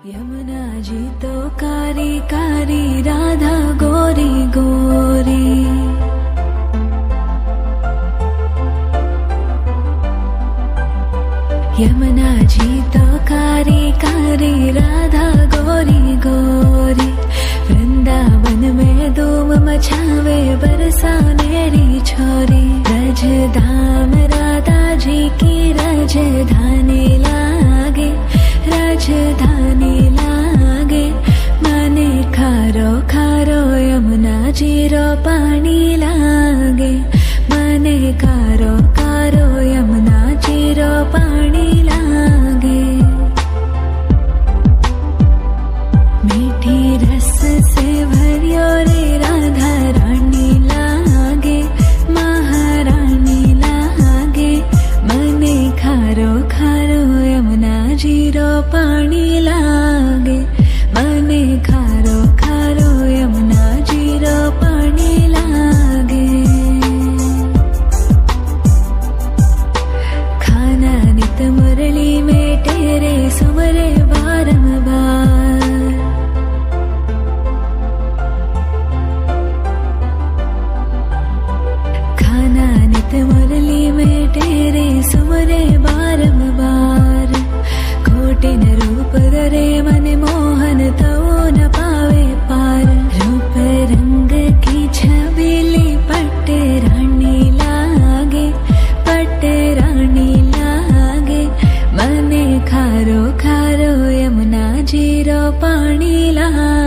यमुना जी तो कारी कारी, राधा गोरी गोरी। यमुना जी तो कारी कारी, राधा गोरी गोरी। वृंदावन में धूम मचावे, बरसानेरी छोरी। रज धाम राधा जी की राजधानी लागे, राजधानी लागे। मने खारो खारो यमुना जीरो पानी लागे। मने खारो खारो यमुना जीरो पानी लागे। मीठी रस से भरियो रे राधा रानी लागे, महारानी लागे। मने खारो खारो यमुना जीरो पानी लागे। मने खारो खारो यमुना जीरो पानी लागे। खाना नित मुरली में तेरे सुमरे बारंबार। खाना नित मुरली में तेरे सुमरे बारंबार। कोटिन रूप धरे मन मोहन तो न पावे पार। रूप रंग की छबीली पट्ट रानी लागे, पट्ट रानी लागे। मने खारो खारो यमुना जीरो पानी लागे।